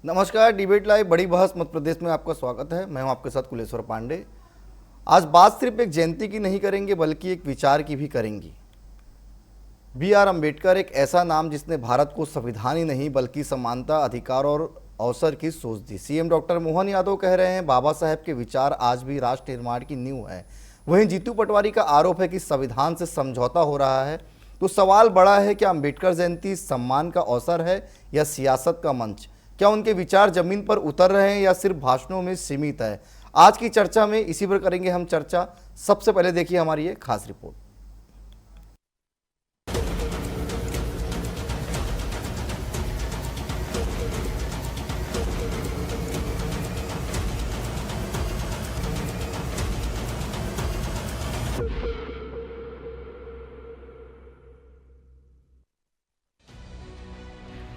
नमस्कार, debate live बड़ी बहस मध्य प्रदेश में आपका स्वागत है। मैं हूं आपके साथ कुलेश्वर पांडे। आज बात सिर्फ एक जयंती की नहीं करेंगे बल्कि एक विचार की भी करेंगे। बी.आर. अम्बेडकर एक ऐसा नाम जिसने भारत को संविधान ही नहीं बल्कि समानता, अधिकार और अवसर की सोच दी। सीएम डॉक्टर मोहन यादव कह रहे हैं बाबा साहेब के विचार आज भी राष्ट्र निर्माण की नींव है। वहीं जीतू पटवारी का आरोप है कि संविधान से समझौता हो रहा है। तो सवाल बड़ा है, क्या अम्बेडकर जयंती सम्मान का अवसर है या सियासत का मंच? क्या उनके विचार जमीन पर उतर रहे हैं या सिर्फ भाषणों में सीमित है? आज की चर्चा में इसी पर करेंगे हम चर्चा। सबसे पहले देखिए हमारी ये खास रिपोर्ट।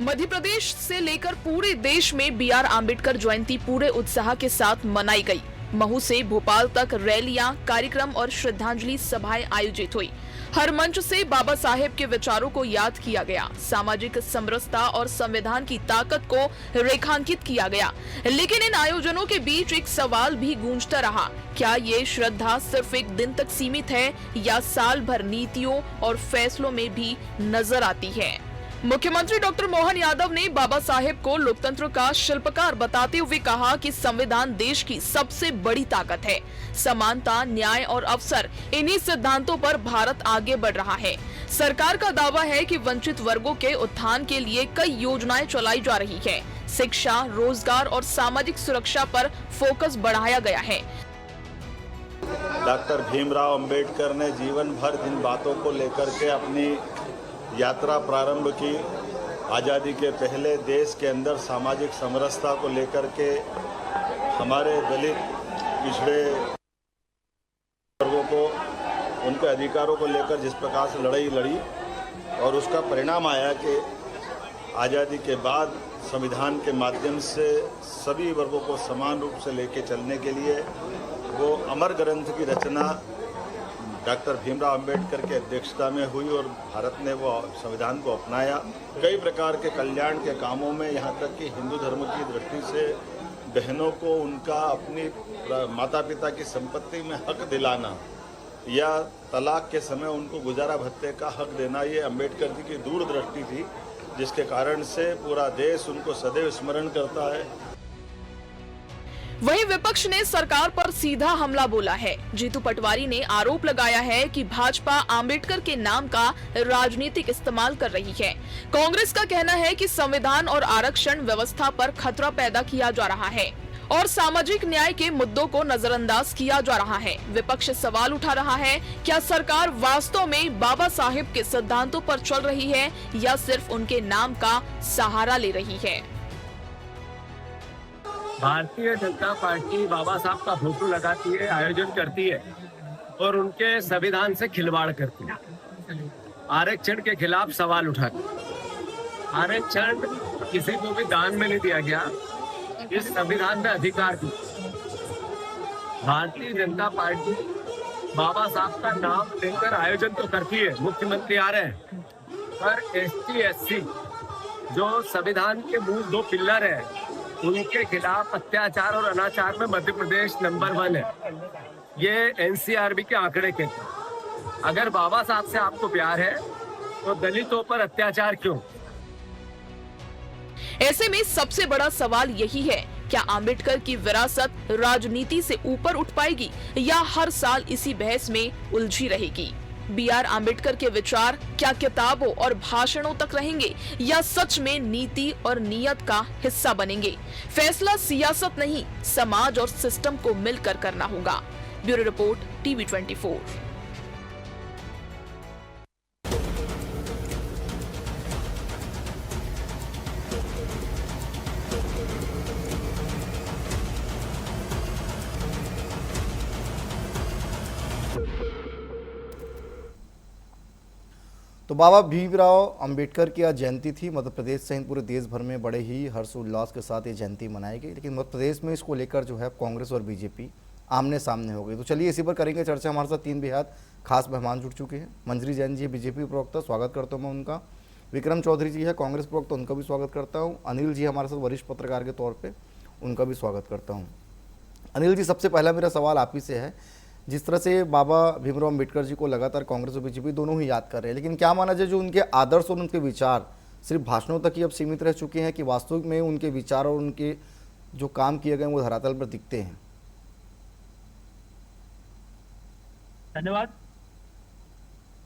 मध्य प्रदेश से लेकर पूरे देश में बी.आर. अम्बेडकर जयंती पूरे उत्साह के साथ मनाई गई। महू से भोपाल तक रैलियां, कार्यक्रम और श्रद्धांजलि सभाएं आयोजित हुई। हर मंच से बाबा साहेब के विचारों को याद किया गया। सामाजिक समरसता और संविधान की ताकत को रेखांकित किया गया। लेकिन इन आयोजनों के बीच एक सवाल भी गूंजता रहा, क्या ये श्रद्धा सिर्फ एक दिन तक सीमित है या साल भर नीतियों और फैसलों में भी नजर आती है? मुख्यमंत्री डॉक्टर मोहन यादव ने बाबा साहेब को लोकतंत्र का शिल्पकार बताते हुए कहा कि संविधान देश की सबसे बड़ी ताकत है। समानता, न्याय और अवसर, इन्हीं सिद्धांतों पर भारत आगे बढ़ रहा है। सरकार का दावा है कि वंचित वर्गों के उत्थान के लिए कई योजनाएं चलाई जा रही है। शिक्षा, रोजगार और सामाजिक सुरक्षा पर फोकस बढ़ाया गया है। डॉक्टर भीमराव अंबेडकर ने जीवन भर जिन बातों को लेकर के अपनी यात्रा प्रारंभ की, आज़ादी के पहले देश के अंदर सामाजिक समरसता को लेकर के हमारे दलित पिछड़े वर्गों को उनके अधिकारों को लेकर जिस प्रकार से लड़ाई लड़ी और उसका परिणाम आया कि आज़ादी के बाद संविधान के माध्यम से सभी वर्गों को समान रूप से लेके चलने के लिए वो अमर ग्रंथ की रचना डॉक्टर भीमराव अंबेडकर की अध्यक्षता में हुई और भारत ने वो संविधान को अपनाया। कई प्रकार के कल्याण के कामों में, यहाँ तक कि हिंदू धर्म की दृष्टि से बहनों को उनका अपनी माता पिता की संपत्ति में हक दिलाना या तलाक के समय उनको गुजारा भत्ते का हक देना, ये अंबेडकर जी की दूरदृष्टि थी, जिसके कारण से पूरा देश उनको सदैव स्मरण करता है। वहीं विपक्ष ने सरकार पर सीधा हमला बोला है। जीतू पटवारी ने आरोप लगाया है कि भाजपा अम्बेडकर के नाम का राजनीतिक इस्तेमाल कर रही है। कांग्रेस का कहना है कि संविधान और आरक्षण व्यवस्था पर खतरा पैदा किया जा रहा है और सामाजिक न्याय के मुद्दों को नजरअंदाज किया जा रहा है। विपक्ष सवाल उठा रहा है, क्या सरकार वास्तव में बाबा साहेब के सिद्धांतों पर चल रही है या सिर्फ उनके नाम का सहारा ले रही है? भारतीय जनता पार्टी बाबा साहब का फोटो लगाती है, आयोजन करती है और उनके संविधान से खिलवाड़ करती है। आरक्षण के खिलाफ सवाल उठाती है। आरक्षण किसी को भी दान में नहीं दिया गया, इस संविधान में अधिकार दी। भारतीय जनता पार्टी बाबा साहब का नाम लेकर आयोजन तो करती है, मुख्यमंत्री आ रहे हैं, पर एसटी एससी जो संविधान के मूल दो पिलर है उनके खिलाफ अत्याचार और अनाचार में मध्य प्रदेश नंबर 1 है। ये एनसीआरबी के आंकड़े के। अगर बाबा साहब से आपको प्यार है तो दलितों पर अत्याचार क्यों? ऐसे में सबसे बड़ा सवाल यही है, क्या अम्बेडकर की विरासत राजनीति से ऊपर उठ पाएगी या हर साल इसी बहस में उलझी रहेगी? बी.आर. अम्बेडकर के विचार क्या किताबों और भाषणों तक रहेंगे या सच में नीति और नियत का हिस्सा बनेंगे? फैसला सियासत नहीं, समाज और सिस्टम को मिलकर करना होगा। Bureau report, TV 24। तो बाबा भीमराव अंबेडकर की आज जयंती थी। मध्य प्रदेश सहित पूरे देश भर में बड़े ही हर्षोल्लास के साथ ये जयंती मनाई गई, लेकिन मध्य प्रदेश में इसको लेकर जो है कांग्रेस और बीजेपी आमने सामने हो गई। तो चलिए इसी पर करेंगे चर्चा। हमारे साथ 3 बेहद खास मेहमान जुड़ चुके हैं। मंजरी जैन जी बीजेपी प्रवक्ता, स्वागत करता हूँ मैं उनका। विक्रम चौधरी जी है कांग्रेस प्रवक्ता, तो उनका भी स्वागत करता हूँ। अनिल जी हमारे साथ वरिष्ठ पत्रकार के तौर पे, उनका भी स्वागत करता हूँ। अनिल जी, सबसे पहला मेरा सवाल आप ही से है, जिस तरह से बाबा भीमराव अम्बेडकर जी को लगातार कांग्रेस और बीजेपी दोनों ही याद कर रहे हैं, लेकिन क्या माना जाए जो उनके आदर्श और उनके विचार सिर्फ भाषणों तक ही अब सीमित रह चुके हैं कि वास्तविक में उनके विचार और उनके जो काम किए गए वो धरातल पर दिखते हैं? धन्यवाद।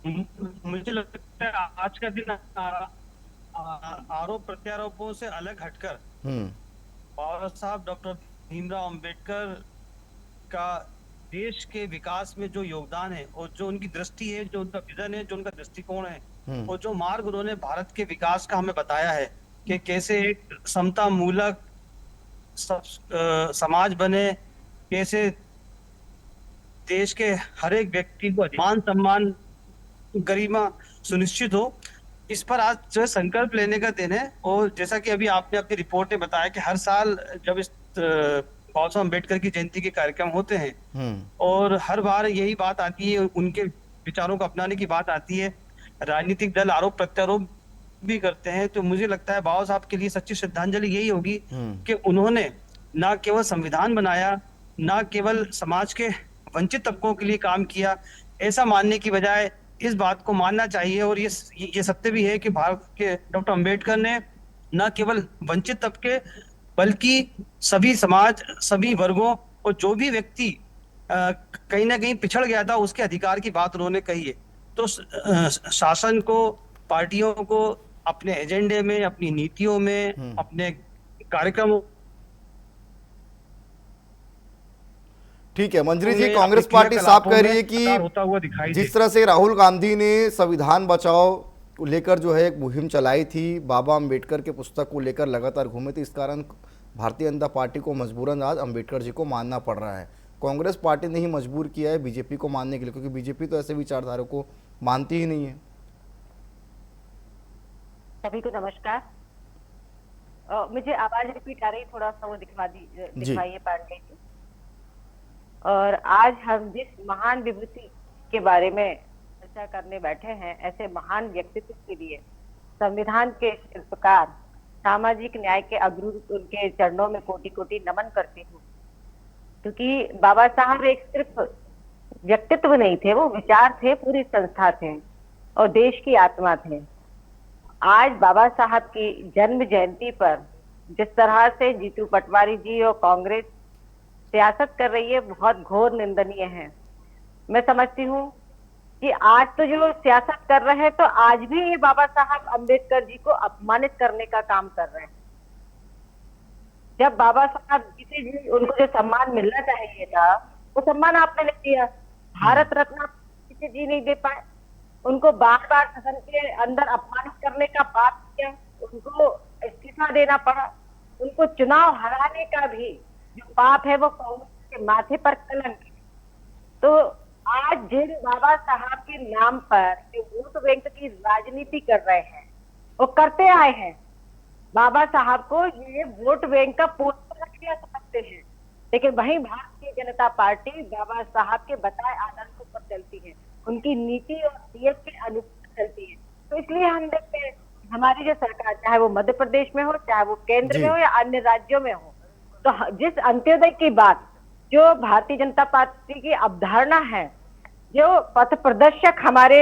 मुझे लगता है आज का दिन आरोप प्रत्यारोपों से अलग हटकर बाबा साहब डॉक्टर भीमराव अंबेडकर का देश के विकास में जो योगदान है और जो उनकी दृष्टि है, जो उनका विजन है, जो उनका दृष्टिकोण है और जो मार्ग उन्होंने भारत के विकास का हमें बताया है कि कैसे एक समता मूलक समाज बने, कैसे देश के हर एक व्यक्ति को मान सम्मान गरिमा सुनिश्चित हो, इस पर आज जो है संकल्प लेने का दिन है। और जैसा कि अभी आपने अपनी रिपोर्ट में बताया कि हर साल जब इस बाबा साहब अम्बेडकर की जयंती के कार्यक्रम होते हैं और हर बार यही बात आती है, उनके विचारों को अपनाने की बात आती है, राजनीतिक दल आरोप प्रत्यारोप भी करते हैं, तो मुझे लगता है बाबा साहब के लिए सच्ची श्रद्धांजलि यही होगी कि उन्होंने ना केवल संविधान बनाया, ना केवल समाज के वंचित तबकों के लिए काम किया, ऐसा मानने की बजाय इस बात को मानना चाहिए। और ये सत्य भी है कि भारत के डॉक्टर अंबेडकर ने न केवल वंचित तबके बल्कि सभी समाज, सभी वर्गों और जो भी व्यक्ति कहीं ना कहीं पिछड़ गया था उसके अधिकार की बात उन्होंने कही है। तो शासन को, पार्टियों को अपने एजेंडे में, अपनी नीतियों में, अपने कार्यक्रमों, ठीक है मंजरी जी, कांग्रेस पार्टी साफ कह रही है कि जिस तरह से राहुल गांधी ने संविधान बचाओ को लेकर जो है एक मुहिम चलाई थी, बाबा अंबेडकर के पुस्तक को लेकर लगातार घूमे थे, इस कारण भारतीय जनता पार्टी को मजबूरन आज अंबेडकर जी को मानना पड़ रहा है। कांग्रेस पार्टी ने ही मजबूर किया है बीजेपी को मानने के लिए, क्योंकि बीजेपी तो ऐसे विचारधारा को मानती ही नहीं है। सभी को नमस्कार। मुझे आवाज रिपीट आ रही, थोड़ा सा वो दिखवाइए पांडे जी। और आज हम जिस महान विभूति के बारे में चर्चा करने बैठे हैं, ऐसे महान व्यक्तित्व के लिए संविधान के शिल्पकार, सामाजिक न्याय के अग्रदूत, उनके चरणों में कोटि कोटि नमन करती हूँ। क्योंकि बाबा साहब एक सिर्फ व्यक्तित्व नहीं थे, वो विचार थे, पूरी संस्था थे और देश की आत्मा थे। आज बाबा साहब की जन्म जयंती पर जिस तरह से जीतू पटवारी जी और कांग्रेस सियासत कर रही है, बहुत घोर निंदनीय है। मैं समझती हूँ कि आज तो जो सियासत कर रहे हैं, तो आज भी ये बाबा साहब अम्बेडकर जी को अपमानित करने का काम कर रहे हैं। जब बाबा साहब जी उनको जो सम्मान मिलना चाहिए था, वो सम्मान आपने नहीं दिया। भारत रत्न किसी जी नहीं दे पाए, उनको बार बार सदन के अंदर अपमानित करने का पाप किया, उनको इस्तीफा देना पड़ा, उनको चुनाव हराने का भी जो पाप है वो कांग्रेस के माथे पर कलंक है। तो आज जिन बाबा साहब के नाम पर जो वोट बैंक की राजनीति कर रहे हैं, वो करते आए हैं, बाबा साहब को ये वोट बैंक का पोस्टर रख दिया समझते हैं, लेकिन वहीं भारतीय जनता पार्टी बाबा साहब के बताए आदर्शों पर चलती है, उनकी नीति और सीएस के अनुसार चलती है। तो इसलिए हम देखते हैं हमारी जो सरकार, चाहे वो मध्य प्रदेश में हो, चाहे वो केंद्र में हो या अन्य राज्यों में हो, तो जिस अंत्योदय की बात, जो भारतीय जनता पार्टी की अवधारणा है, जो पथ प्रदर्शक हमारे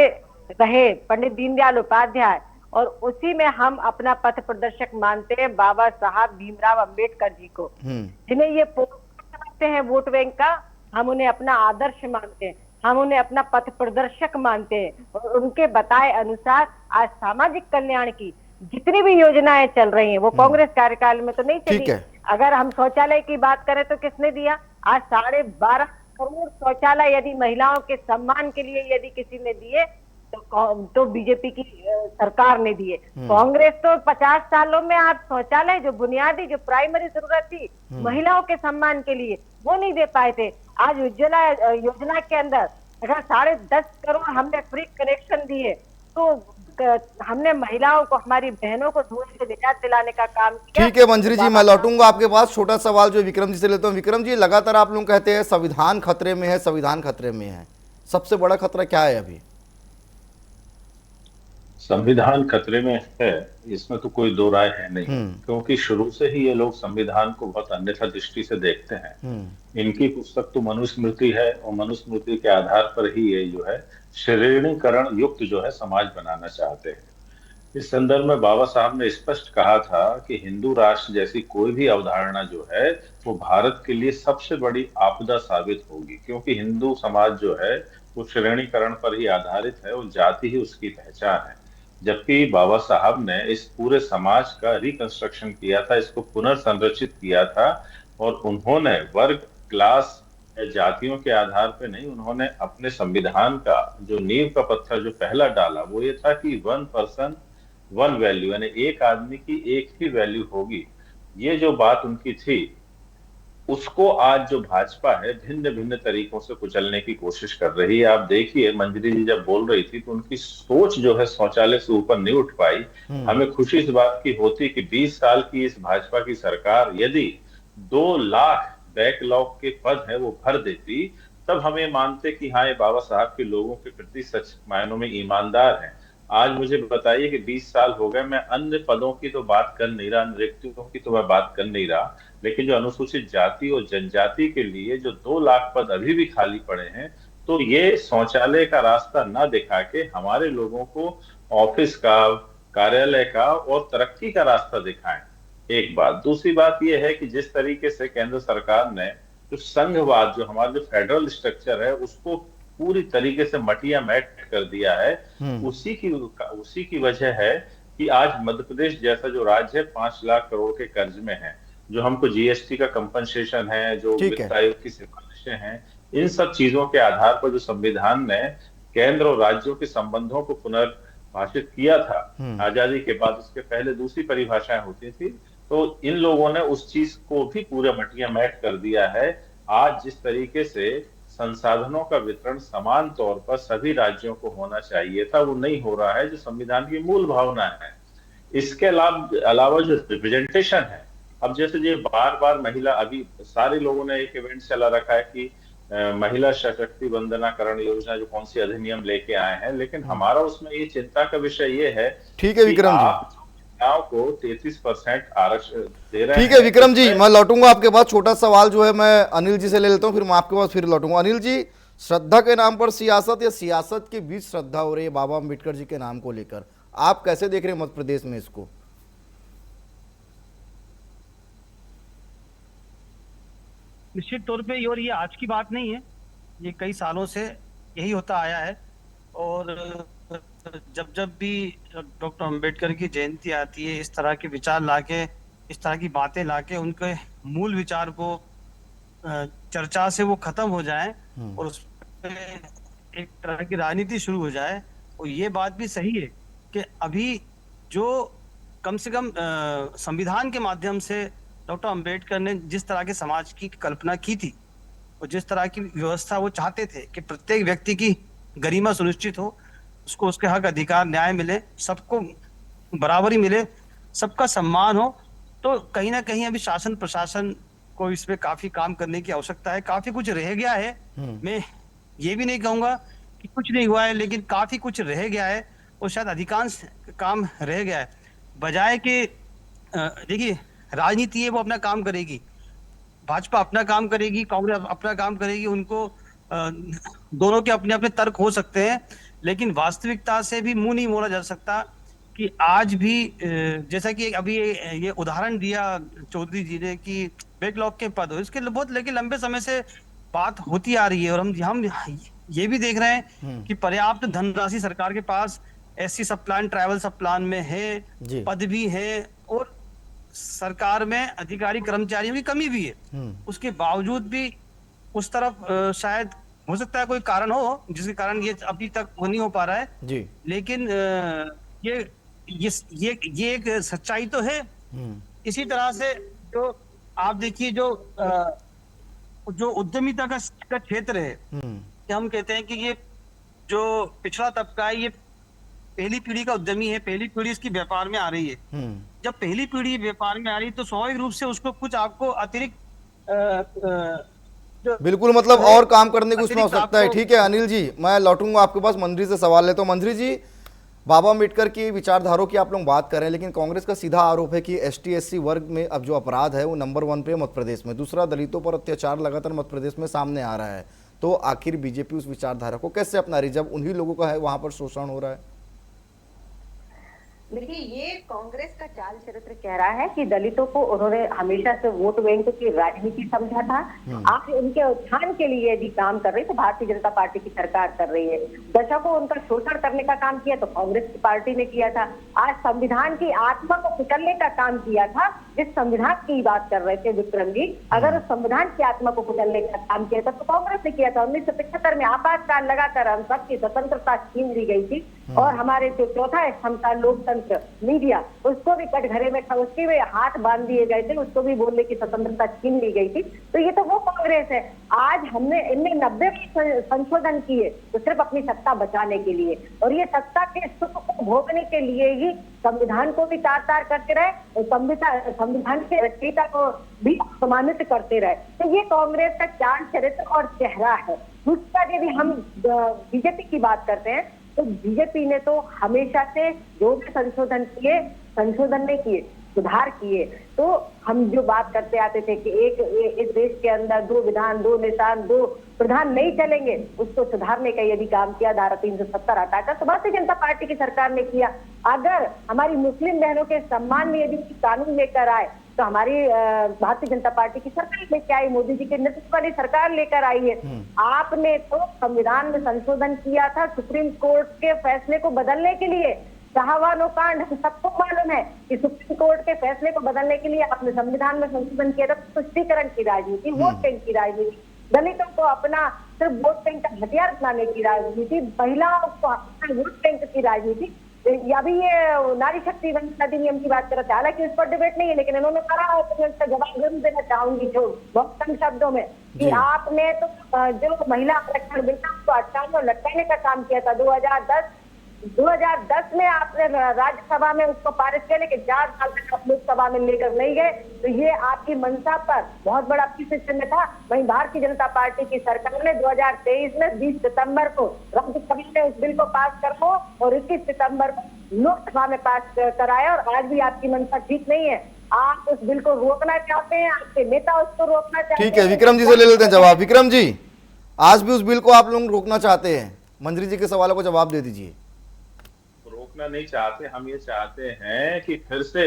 रहे पंडित दीनदयाल उपाध्याय, और उसी में हम अपना पथ प्रदर्शक मानते हैं बाबा साहब भीमराव अंबेडकर जी को, जिन्हें ये समझते हैं वोट बैंक का, हम उन्हें अपना आदर्श मानते हैं, हम उन्हें अपना पथ प्रदर्शक मानते हैं। और उनके बताए अनुसार आज सामाजिक कल्याण की जितनी भी योजनाएं चल रही हैं, वो कांग्रेस कार्यकाल में तो नहीं चली। अगर हम शौचालय की बात करें तो किसने दिया? आज 12.5 करोड़ शौचालय यदि महिलाओं के सम्मान के लिए यदि किसी ने दिए तो बीजेपी की सरकार ने दिए। कांग्रेस तो 50 सालों में आप शौचालय, जो बुनियादी, जो प्राइमरी जरूरत थी महिलाओं के सम्मान के लिए, वो नहीं दे पाए थे। आज उज्ज्वला योजना के अंदर अगर 10.5 करोड़ हमने फ्री कनेक्शन दिए, तो हमने महिलाओं को, हमारी बहनों को धूल से निजात दिलाने का काम किया। ठीक है मंजरी जी, मैं लौटूंगा आपके पास। छोटा सवाल जो विक्रम जी से लेता हूँ। विक्रम जी, लगातार आप लोग कहते हैं संविधान खतरे में है, संविधान खतरे में है, सबसे बड़ा खतरा क्या है अभी? संविधान खतरे में है, इसमें तो कोई दो राय है नहीं, क्योंकि शुरू से ही ये लोग संविधान को बहुत अन्यथा दृष्टि से देखते हैं। इनकी पुस्तक तो मनुस्मृति है और मनुस्मृति के आधार पर ही ये जो है श्रेणीकरण युक्त जो है समाज बनाना चाहते हैं। इस संदर्भ में बाबा साहब ने स्पष्ट कहा था कि हिंदू राष्ट्र जैसी कोई भी अवधारणा जो है वो भारत के लिए सबसे बड़ी आपदा साबित होगी, क्योंकि हिंदू समाज जो है वो श्रेणीकरण पर ही आधारित है और जाति ही उसकी पहचान है। जबकि बाबा साहब ने इस पूरे समाज का रिकंस्ट्रक्शन किया था, इसको पुनर्संरचित किया था, और उन्होंने वर्ग, क्लास या जातियों के आधार पर नहीं, उन्होंने अपने संविधान का जो नींव का पत्थर जो पहला डाला वो ये था कि 1 पर्सन 1 वैल्यू, यानी एक आदमी की एक ही वैल्यू होगी। ये जो बात उनकी थी उसको आज जो भाजपा है भिन्न भिन्न तरीकों से कुचलने की कोशिश कर रही है। आप देखिए मंजरी जी जब बोल रही थी तो उनकी सोच जो है शौचालय से ऊपर नहीं उठ पाई। हमें खुशी इस बात की होती कि 20 साल की इस भाजपा की सरकार यदि 2 लाख बैकलॉग के पद है वो भर देती, तब हम ये मानते कि हाँ ये बाबा साहब के लोगों के प्रति सच मायनों में ईमानदार हैं। आज मुझे बताइए कि 20 साल हो गए, मैं अन्य पदों की तो बात कर नहीं रहा, अन्य रिक्तियों की तो मैं बात कर नहीं रहा, लेकिन जो अनुसूचित जाति और जनजाति के लिए जो 2 लाख पद अभी भी खाली पड़े हैं, तो ये शौचालय का रास्ता ना दिखा के हमारे लोगों को ऑफिस का, कार्यालय का और तरक्की का रास्ता दिखाएं। एक बात। दूसरी बात यह है कि जिस तरीके से केंद्र सरकार ने जो संघवाद, जो हमारा जो फेडरल स्ट्रक्चर है उसको पूरी तरीके से मटिया मैट कर दिया है, उसी की वजह है कि आज मध्य प्रदेश जैसा जो राज्य है 5 लाख करोड़ के कर्ज में है। जो हमको जीएसटी का कंपनसेशन है, जो वित्त आयोग की सिफारिशें हैं, इन सब चीजों के आधार पर जो संविधान ने केंद्र और राज्यों के संबंधों को पुनर्भाषित किया था आजादी के बाद, उसके पहले दूसरी परिभाषाएं होती थी, तो इन लोगों ने उस चीज को भी पूरा मटिया मैट कर दिया है। आज जिस तरीके से संसाधनों का वितरण समान तौर पर सभी राज्यों को होना चाहिए था, वो नहीं हो रहा है, जो संविधान की मूल भावना है। इसके अलावा जो रिप्रेजेंटेशन है, अब जैसे ये बार बार महिला, अभी सारे लोगों ने एक इवेंट चला रखा है कि महिला सशक्ति वंदनाकरण योजना जो कौन सी अधिनियम लेके आए हैं, लेकिन हमारा उसमें ये चिंता का विषय ये है, ठीक है विक्रम जी, को 33% आरक्षण दे रहे हैं। ठीक है विक्रम जी, मैं लौटूंगा आपके पास। छोटा सवाल जो है मैं अनिल जी से ले लेता हूं, फिर मैं आपके पास फिर लौटूंगा। अनिल जी, श्रद्धा के नाम पर सियासत या सियासत के बीच श्रद्धा हो रही है बाबा अम्बेडकर जी के नाम को लेकर, आप कैसे देख रहे हैं मध्य प्रदेश में इसको? निश्चित तौर पे और ये आज की बात नहीं है, ये कई सालों से यही होता आया है। और जब जब भी डॉक्टर अंबेडकर की जयंती आती है, इस तरह के विचार लाके, इस तरह की बातें लाके उनके मूल विचार को चर्चा से वो खत्म हो जाए और उस पर एक तरह की राजनीति शुरू हो जाए। और ये बात भी सही है कि अभी जो कम से कम संविधान के माध्यम से डॉक्टर अंबेडकर ने जिस तरह के समाज की कल्पना की थी और जिस तरह की व्यवस्था वो चाहते थे कि प्रत्येक व्यक्ति की गरिमा सुनिश्चित हो, उसको उसके हक, अधिकार, न्याय मिले, सबको बराबरी मिले, सबका सम्मान हो, तो कहीं ना कहीं अभी शासन प्रशासन को इस पे काफी काम करने की आवश्यकता है। काफी कुछ रह गया है, मैं ये भी नहीं कहूंगा कि कुछ नहीं हुआ है, लेकिन काफी कुछ रह गया है और शायद अधिकांश काम रह गया है। बजाय कि देखिए राजनीति है वो अपना काम करेगी, भाजपा अपना काम करेगी, कांग्रेस अपना काम करेगी, उनको दोनों के अपने अपने तर्क हो सकते हैं, लेकिन वास्तविकता से भी मुंह नहीं मोड़ा जा सकता कि आज भी जैसा कि अभी ये उदाहरण दिया चौधरी जी ने कि बैकलॉग के पद हो, इसके बहुत लेकिन लंबे समय से बात होती आ रही है। और हम ये भी देख रहे हैं कि पर्याप्त धनराशि सरकार के पास एससी सब प्लान, ट्राइबल सब प्लान में है, पद भी है और सरकार में अधिकारी कर्मचारियों की कमी भी है। उसके बावजूद भी उस तरफ शायद हो सकता है कोई कारण हो जिसके कारण ये अभी तक वो नहीं हो पा रहा है जी। लेकिन ये एक सच्चाई तो है। इसी तरह से जो आप देखिए जो उद्यमिता का क्षेत्र है, कि हम कहते हैं कि ये जो पिछड़ा तबका है ये पहली पीढ़ी का उद्यमी है, पहली पीढ़ी इसकी व्यापार में आ रही है। जब पहली पीढ़ी व्यापार में आ रही है तो स्वाभाविक रूप से उसको कुछ आपको अतिरिक्त बिल्कुल, मतलब और काम करने की उसमें आवश्यकता है। ठीक है अनिल जी, मैं लौटूंगा आपके पास। मंत्री से सवाल लेता हूं। मंत्री जी, बाबा अम्बेडकर की विचारधाराओं की आप लोग बात कर रहे हैं, लेकिन कांग्रेस का सीधा आरोप है कि एसटी एससी वर्ग में अब जो अपराध है वो नंबर 1 पे मध्य प्रदेश में, दूसरा दलितों पर अत्याचार लगातार मध्य प्रदेश में सामने आ रहा है। तो आखिर बीजेपी उस विचारधारा को कैसे अपना रही जब उन्हीं लोगों का है वहां पर शोषण हो रहा है? देखिए, ये कांग्रेस का चाल चरित्र कह रहा है कि दलितों को उन्होंने हमेशा से वोट बैंक की राजनीति समझा था। आज उनके उत्थान के लिए यदि काम कर रही तो भारतीय जनता पार्टी की सरकार कर रही है। दशकों उनका शोषण करने का काम किया तो कांग्रेस की पार्टी ने किया था। आज संविधान की आत्मा को कुचलने का काम किया था। जिस संविधान की बात कर रहे थे विक्रम जी, अगर उस संविधान की आत्मा को कुचलने का काम किया था तो कांग्रेस ने किया था। 1975 में आपातकाल लगाकर हम सबकी स्वतंत्रता छीन ली गई थी और हमारे जो चौथा स्तंभ था लोकतंत्र मीडिया, उसको भी कटघरे में था, उसके भी हाथ बांध दिए गए थे, उसको भी बोलने की स्वतंत्रता छीन ली गई थी। तो ये तो वो कांग्रेस है। आज हमने इनमें 90 में संशोधन किए तो सिर्फ अपनी सत्ता बचाने के लिए, और ये सत्ता के सुख को भोगने के लिए ही संविधान को भी तार तार करते रहे और संविधान के रचयिता को भी अपमानित करते रहे। तो ये कांग्रेस का चाल चरित्र और चेहरा है। दूसरा, यदि हम बीजेपी की बात करते हैं तो बीजेपी ने तो हमेशा से जो भी संशोधन नहीं किए, सुधार किए। तो हम जो बात करते आते थे कि इस देश के अंदर 2 विधान, 2 निशान, 2 प्रधान नहीं चलेंगे, उसको सुधारने का यदि काम किया धारा 370 हटाकर तो भारतीय जनता पार्टी की सरकार ने किया। अगर हमारी मुस्लिम बहनों के सम्मान में यदि कानून लेकर आए तो हमारी भारतीय जनता पार्टी की सरकार लेकर आई, मोदी जी के नेतृत्व वाली सरकार लेकर आई है। आपने तो संविधान में संशोधन किया था सुप्रीम कोर्ट के फैसले को बदलने के लिए। शाहवानो कांड सबको मालूम है कि सुप्रीम कोर्ट के फैसले को बदलने के लिए आपने संविधान में संशोधन किया था। तुष्टीकरण की राजनीति, वोट बैंक की राजनीति, दलितों को अपना सिर्फ वोट बैंक का हथियार बनाने की राजनीति, महिलाओं को अपना वोट बैंक की राजनीति। अभी ये नारी शक्ति अधिनियम की बात कर रहे थे, हालांकि उस पर डिबेट नहीं है, लेकिन इन्होंने कहा है तो मैं इसका जवाब जरूर देना चाहूंगी जो बहुत कम शब्दों में कि आपने तो जो महिला आरक्षण बिल था उसको अटकाने और लटकाने का काम किया था। 2010 में आपने राज्यसभा में उसको पारित किया, लेकिन 4 साल तक आप लोकसभा में लेकर नहीं गए। तो ये आपकी मंशा पर बहुत बड़ा सिस्टम में था। वहीं भारतीय जनता पार्टी की सरकार ने 2023 में 20 सितंबर को राज्यसभा में उस बिल को पास करो और 21 सितंबर को लोकसभा में पास कराया, और आज भी आपकी मंशा ठीक नहीं है। आप उस बिल को रोकना चाहते हैं, आपके नेता उसको रोकना चाहते हैं। ठीक है, विक्रम जी से ले लेते हैं जवाब। विक्रम जी, आज भी उस बिल को आप लोग रोकना चाहते हैं? मंत्री जी के सवालों को जवाब दे दीजिए। रोकना नहीं चाहते, हम ये चाहते हैं कि फिर से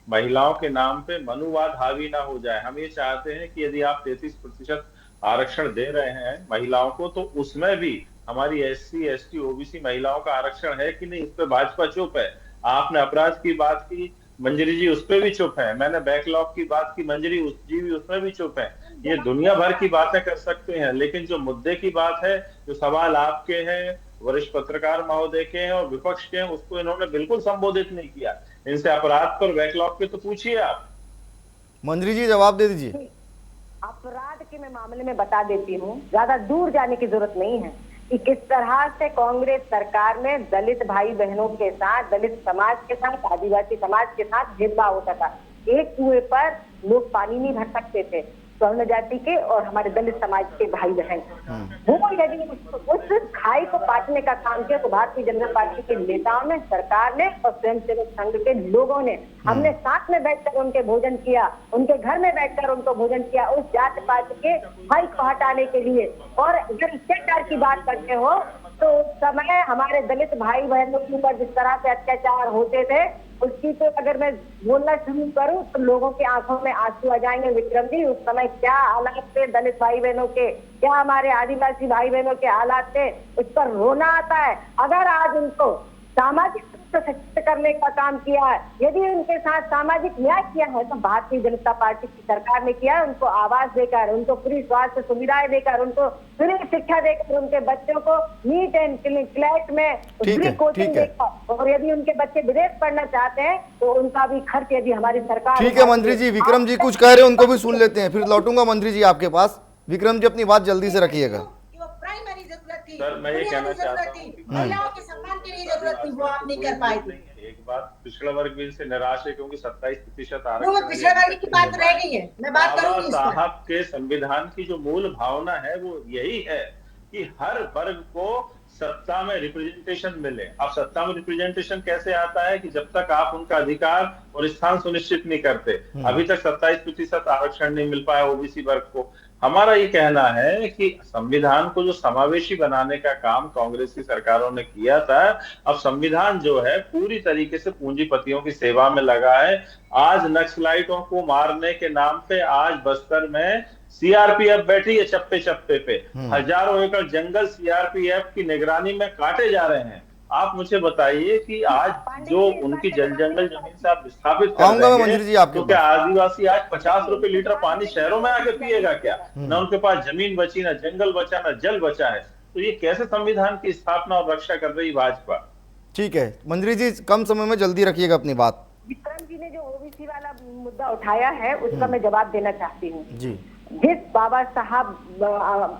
महिलाओं के नाम पे मनुवाद हावी ना हो जाए। हम ये चाहते हैं कि यदि आप 33% आरक्षण दे रहे हैं महिलाओं को तो उसमें भी हमारी SC, ST, OBC महिलाओं का आरक्षण है कि नहीं, इस पे भाजपा चुप है। आपने अपराध की बात की, मंजरी जी उस पर भी चुप है। मैंने बैकलॉग की बात की, मंजरी जी भी उसमें भी चुप है। ये दुनिया भर की बातें कर सकते हैं, लेकिन जो मुद्दे की बात है, जो सवाल आपके हैं, वरिष्ठ पत्रकार महोदय के हैं और विपक्ष के हैं, उसको इन्होंने बिल्कुल संबोधित नहीं किया। इनसे अपराध पर बैकलॉग पे तो पूछिए आप। मंजरी जी जवाब दे दीजिए। अपराध के मैं मामले में बता देती हूँ, ज्यादा दूर जाने की जरूरत नहीं है कि किस तरह से कांग्रेस सरकार में दलित भाई बहनों के साथ, दलित समाज के साथ, आदिवासी समाज के साथ भेदभाव होता था। एक कुएं पर लोग पानी नहीं भर सकते थे, स्वर्ण जाति के और हमारे दलित समाज के भाई बहन। वो यदि उस खाई को पाटने का काम किया तो भारतीय जनता पार्टी के नेताओं ने, सरकार ने और स्वयंसेवक संघ के लोगों ने, हमने साथ में बैठकर उनके भोजन किया, उनके घर में बैठकर उनको भोजन किया उस जात पात के भाई को हटाने के लिए। और अगर अत्याचार की बात करते हो तो उस समय हमारे दलित भाई बहनों के ऊपर जिस तरह से अत्याचार होते थे उसकी तो अगर मैं बोलना शुरू करूं तो लोगों की आंखों में आंसू आ जाएंगे। विक्रम जी, उस समय क्या हालात थे दलित भाई बहनों के, क्या हमारे आदिवासी भाई बहनों के हालात थे, उस पर रोना आता है। अगर आज उनको सामाजिक रूप से सशक्त करने का काम किया है, यदि उनके साथ सामाजिक न्याय किया है तो भारतीय जनता पार्टी की सरकार ने किया। उनको आवास देकर, उनको फ्री स्वास्थ्य सुविधाएं देकर, उनको फ्री शिक्षा देकर, उनके बच्चों को नीट एंड क्लैट में फ्री कोचिंग देकर, और यदि उनके बच्चे विदेश पढ़ना चाहते हैं तो उनका भी खर्च यदि हमारी सरकार। ठीक है मंत्री जी, विक्रम जी कुछ कह रहे हैं उनको भी सुन लेते हैं, फिर लौटूंगा मंत्री जी आपके पास। विक्रम जी अपनी बात जल्दी से रखिएगा। सर मैं ये कहना चाहता हूँ महिलाओं के सम्मान के लिए जरूरत थी, वो आप नहीं कर पाए थे। एक बात, पिछड़ा वर्ग बिल से निराश है क्योंकि 27% वो पिछड़ा वर्ग की बात रह गई है, मैं बात करूंगी इस पर। बाबा साहब के संविधान की जो मूल भावना है वो यही है कि हर वर्ग को सत्ता में रिप्रेजेंटेशन मिले। अब सत्ता में रिप्रेजेंटेशन कैसे आता है कि जब तक आप उनका अधिकार और स्थान सुनिश्चित नहीं करते। अभी तक 27% आरक्षण नहीं मिल पाया ओबीसी वर्ग को। हमारा ये कहना है कि संविधान को जो समावेशी बनाने का काम कांग्रेस की सरकारों ने किया था, अब संविधान जो है पूरी तरीके से पूंजीपतियों की सेवा में लगा है। आज नक्सलाइटों को मारने के नाम पे आज बस्तर में सीआरपीएफ बैठी है चप्पे चप्पे पे। हजारों एकड़ जंगल सीआरपीएफ की निगरानी में काटे जा रहे हैं। आप मुझे बताइए कि आज जो उनकी जंगल जमीन से आप विस्थापित कर आऊंगा मैं रहे मंजरी जी हैं, आपके तो क्या आदिवासी आज 50 रुपए लीटर पानी शहरों में आके पिएगा क्या? ना उनके पास जमीन बची, ना जंगल बचा, ना जल बचा है। तो ये कैसे संविधान की स्थापना और रक्षा कर रही भाजपा? ठीक है मंजरी जी, कम समय में जल्दी रखिएगा अपनी बात। विक्रम जी ने जो ओबीसी वाला मुद्दा उठाया है उसका मैं जवाब देना चाहती हूँ। जी जिस बाबा साहब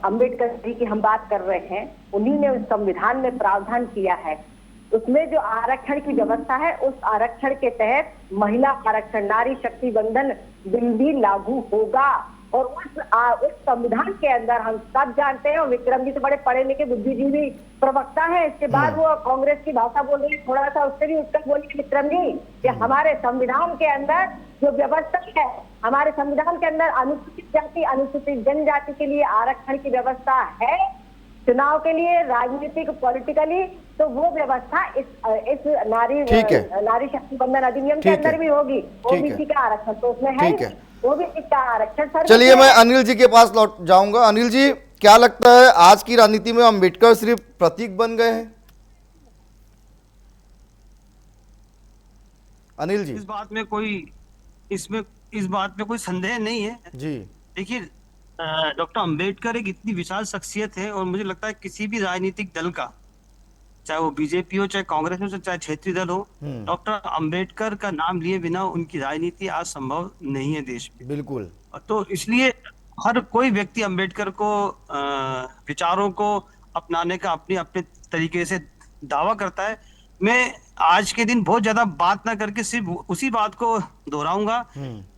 अम्बेडकर जी की हम बात कर रहे हैं, उन्हीं ने उस संविधान में प्रावधान किया है। उसमें जो आरक्षण की व्यवस्था है, उस आरक्षण के तहत महिला आरक्षण, नारी शक्ति बंधन बिल भी लागू होगा। और उस संविधान के अंदर हम सब जानते हैं, और विक्रम जी तो बड़े पढ़े लिखे बुद्धिजीवी प्रवक्ता है, इसके बाद वो कांग्रेस की भाषा बोल रही है, थोड़ा सा उससे भी उत्तर बोलिए विक्रम जी कि हमारे संविधान के अंदर जो व्यवस्था है, हमारे संविधान के अंदर अनुसूचित जाति, अनुसूचित जनजाति के लिए आरक्षण की व्यवस्था है, चुनाव के लिए, राजनीतिक पॉलिटिकली, तो वो व्यवस्था इस नारी शक्ति बंधन अधिनियम के अंदर भी होगी। ओबीसी का आरक्षण तो उसमें है, ओबीसी का आरक्षण। चलिए मैं अनिल जी के पास लौट जाऊंगा। अनिल जी, क्या लगता है आज की राजनीति में अम्बेडकर सिर्फ प्रतीक बन गए हैं? अनिल जी, इस बात में कोई संदेह नहीं है जी। देखिए, डॉक्टर अंबेडकर एक इतनी विशाल शख्सियत है, और मुझे लगता है किसी भी राजनीतिक दल का, चाहे वो बीजेपी हो, चाहे कांग्रेस हो, चाहे क्षेत्रीय दल हो, डॉक्टर अंबेडकर का नाम लिए बिना उनकी राजनीति आज संभव नहीं है देश में। बिल्कुल। तो इसलिए हर कोई व्यक्ति अंबेडकर को विचारों को अपनाने का अपने अपने तरीके से दावा करता है। मैं आज के दिन बहुत ज्यादा बात ना करके सिर्फ उसी बात को दोहराऊंगा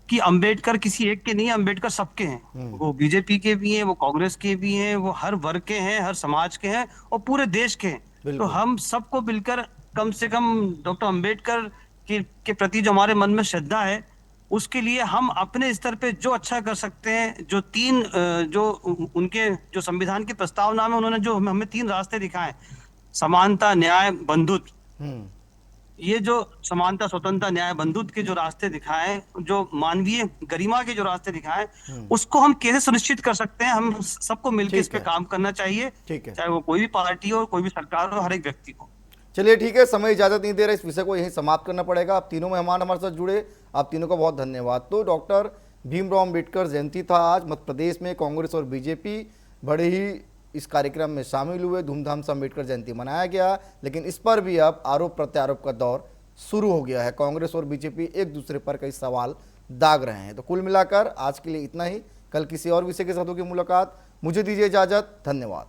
कि अंबेडकर किसी एक के नहीं है, अंबेडकर सबके हैं। वो बीजेपी के भी हैं, वो कांग्रेस के भी हैं, वो हर वर्ग के हैं, हर समाज के हैं, और पूरे देश के हैं। तो हम सबको मिलकर कम से कम डॉक्टर अंबेडकर के प्रति जो हमारे मन में श्रद्धा है, उसके लिए हम अपने स्तर पे जो अच्छा कर सकते हैं, जो उनके जो संविधान की प्रस्तावना में उन्होंने जो हमें 3 रास्ते दिखाए, समानता, न्याय, बंधुत्व, ये जो समानता, स्वतंत्रता, न्याय, बंधुत्व के जो रास्ते दिखाए, जो मानवीय गरिमा के जो रास्ते दिखाए, उसको हम कैसे सुनिश्चित कर सकते हैं? हम सबको मिलकर इस पे काम करना चाहिए, चाहे वो कोई भी पार्टी हो, कोई भी सरकार हो, हर एक व्यक्ति को। चलिए ठीक है, समय इजाजत नहीं दे रहा, इस विषय को यहीं समाप्त करना पड़ेगा। आप तीनों मेहमान हमारे साथ जुड़े, आप तीनों का बहुत धन्यवाद। तो डॉक्टर भीमराव अम्बेडकर जयंती था आज। मध्य प्रदेश में कांग्रेस और बीजेपी बड़े ही इस कार्यक्रम में शामिल हुए, धूमधाम से अम्बेडकर जयंती मनाया गया। लेकिन इस पर भी अब आरोप प्रत्यारोप का दौर शुरू हो गया है। कांग्रेस और बीजेपी एक दूसरे पर कई सवाल दाग रहे हैं। तो कुल मिलाकर आज के लिए इतना ही। कल किसी और विषय के साथ होगी मुलाकात। मुझे दीजिए इजाजत, धन्यवाद।